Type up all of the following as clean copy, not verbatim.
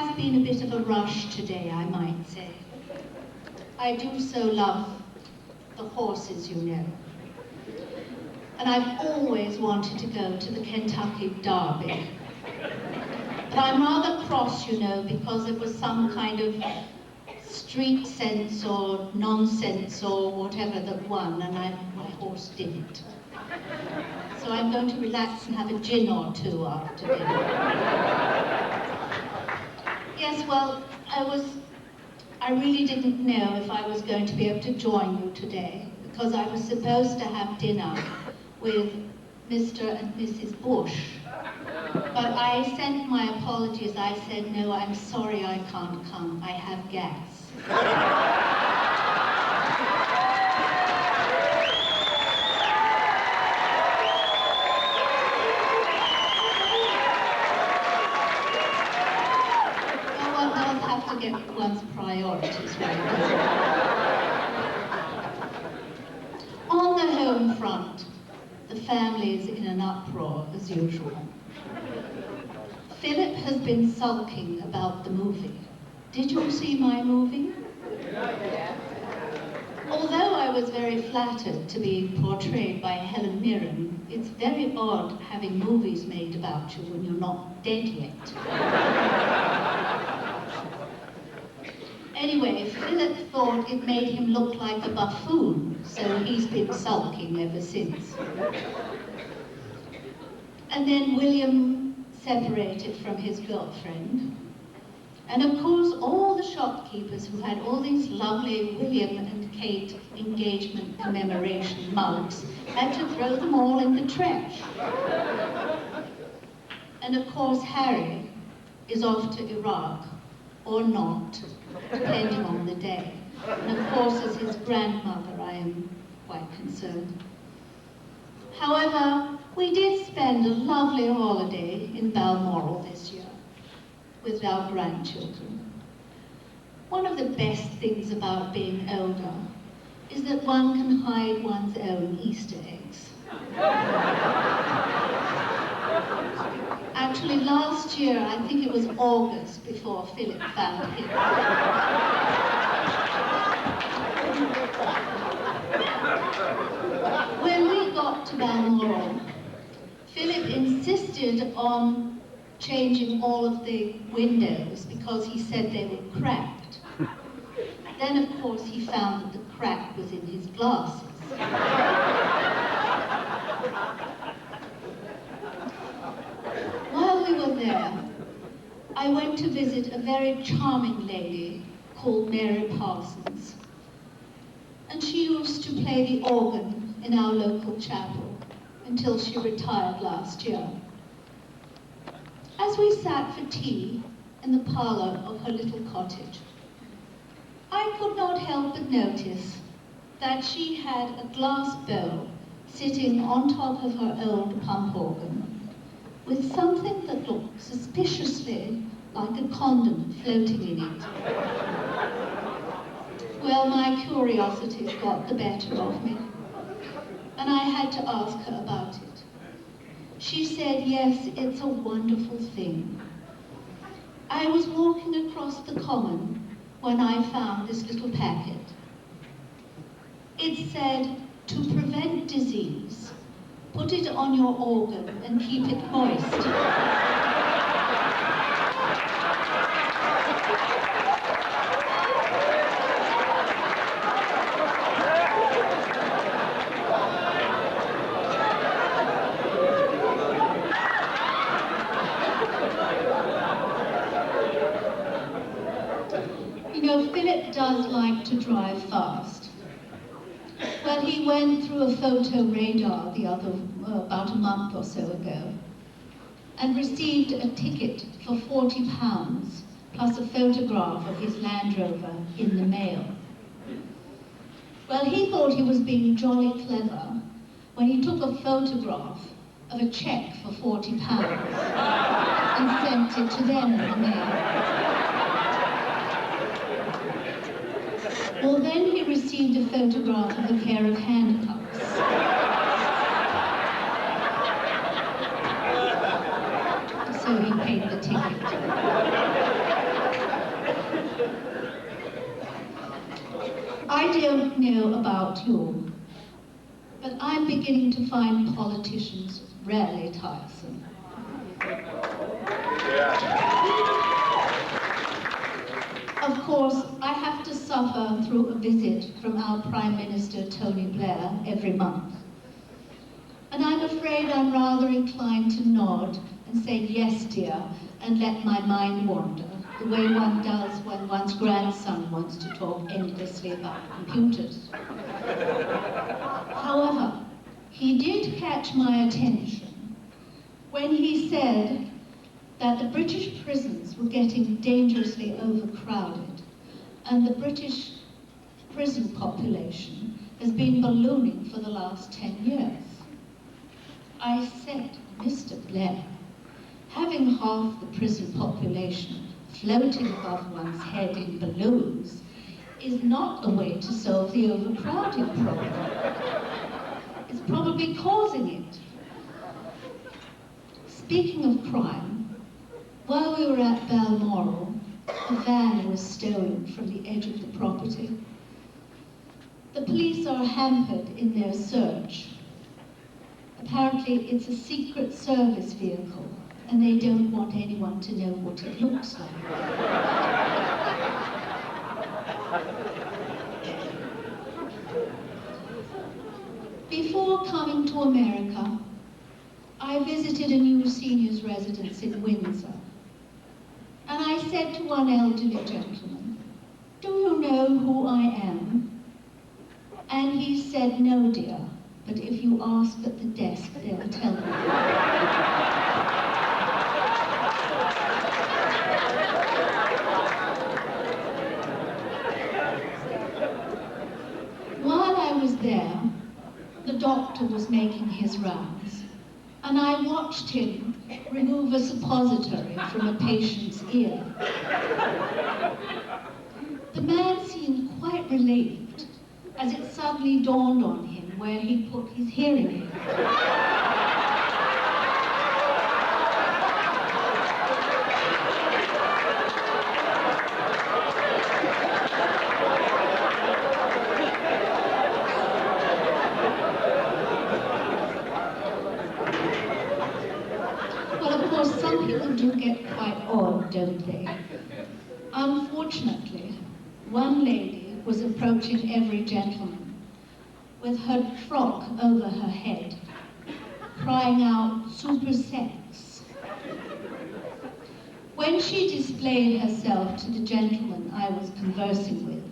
has been a bit of a rush today, I might say. I do so love the horses, you know. And I've always wanted to go to the Kentucky Derby. But I'm rather cross, you know, because it was some kind of street sense or nonsense or whatever that won, and my horse didn't. So I'm going to relax and have a gin or two after dinner. Yes, well, I really didn't know if I was going to be able to join you today, because I was supposed to have dinner with Mr. and Mrs. Bush. But I sent my apologies. I said, no, I'm sorry I can't come. I have gas. One does have to get one's priorities right. On the home front, the family is in an uproar as usual. Philip has been sulking about the movie. Did you see my movie? Yeah. Although I was very flattered to be portrayed by Helen Mirren, it's very odd having movies made about you when you're not dead yet. Anyway, Philip thought it made him look like a buffoon, so he's been sulking ever since. And then William separated from his girlfriend. And of course, all the shopkeepers who had all these lovely William and Kate engagement commemoration mugs had to throw them all in the trash. And of course, Harry is off to Iraq, or not, depending on the day. And of course, as his grandmother, I am quite concerned. However, we did spend a lovely holiday in Balmoral this year with our grandchildren. One of the best things about being older is that one can hide one's own Easter eggs. Actually, last year, I think it was August before Philip found him. When we got to Balmoral, Philip insisted on changing all of the windows because he said they were cracked. Then, of course, he found that the crack was in his glasses. While we were there, I went to visit a very charming lady called Mary Parsons. And she used to play the organ in our local chapel until she retired last year. As we sat for tea in the parlour of her little cottage, I could not help but notice that she had a glass bowl sitting on top of her old pump organ with something that looked suspiciously like a condom floating in it. Well, my curiosity got the better of me, and I had to ask her about it. She said, yes, it's a wonderful thing. I was walking across the common when I found this little packet. It said, to prevent disease, put it on your organ and keep it moist. Philip does like to drive fast. Well, he went through a photo radar about a month or so ago and received a ticket for £40 plus a photograph of his Land Rover in the mail. Well, he thought he was being jolly clever when he took a photograph of a cheque for £40 and sent it to them in the mail. Well, then he received a photograph of a pair of handcuffs. So he paid the ticket. I don't know about you, but I'm beginning to find politicians rarely tiresome. Of course, I have to suffer through a visit from our Prime Minister, Tony Blair, every month. And I'm afraid I'm rather inclined to nod and say, yes, dear, and let my mind wander, the way one does when one's grandson wants to talk endlessly about computers. However, he did catch my attention when he said that the British prisons were getting dangerously overcrowded, and the British prison population has been ballooning for the last 10 years. I said, Mr. Blair, having half the prison population floating above one's head in balloons is not a way to solve the overcrowding problem. It's probably causing it. Speaking of crime, while we were at Balmoral, a van was stolen from the edge of the property. The police are hampered in their search. Apparently, it's a Secret Service vehicle, and they don't want anyone to know what it looks like. Before coming to America, I visited a new seniors' residence in Windsor. And I said to one elderly gentleman, do you know who I am? And he said, no, dear, but if you ask at the desk, they'll tell you. While I was there, the doctor was making his rounds, and I watched him remove a suppository from a patient's ear. The man seemed quite relieved, as it suddenly dawned on him where he put his hearing aid. Some people do get quite odd, don't they? Unfortunately, one lady was approaching every gentleman with her frock over her head, crying out, super sex. When she displayed herself to the gentleman I was conversing with,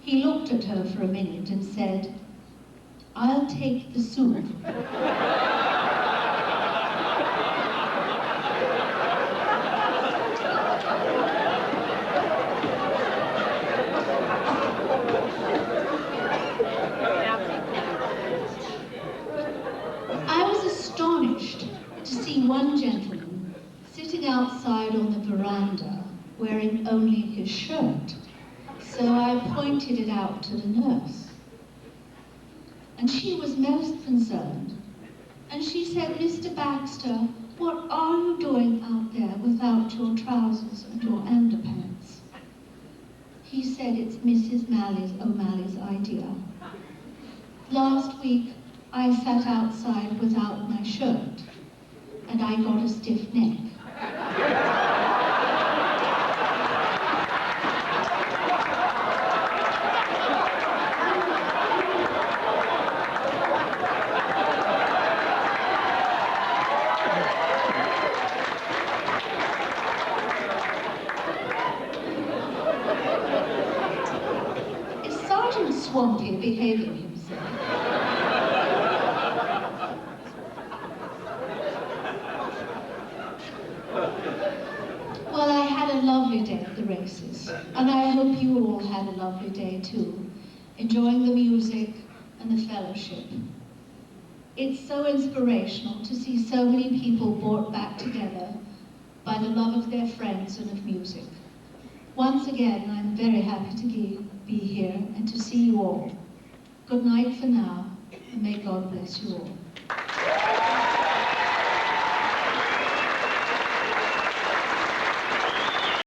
he looked at her for a minute and said, I'll take the soup. One gentleman sitting outside on the veranda wearing only his shirt, so I pointed it out to the nurse. And she was most concerned, and she said, Mr. Baxter, what are you doing out there without your trousers and your underpants? He said, it's Mrs. O'Malley's idea. Last week, I sat outside without my shirt, and I got a stiff neck. Is Sergeant Swampy behaving himself? Well, I had a lovely day at the races, and I hope you all had a lovely day too, enjoying the music and the fellowship. It's so inspirational to see so many people brought back together by the love of their friends and of music. Once again, I'm very happy to be here and to see you all. Good night for now, and may God bless you all.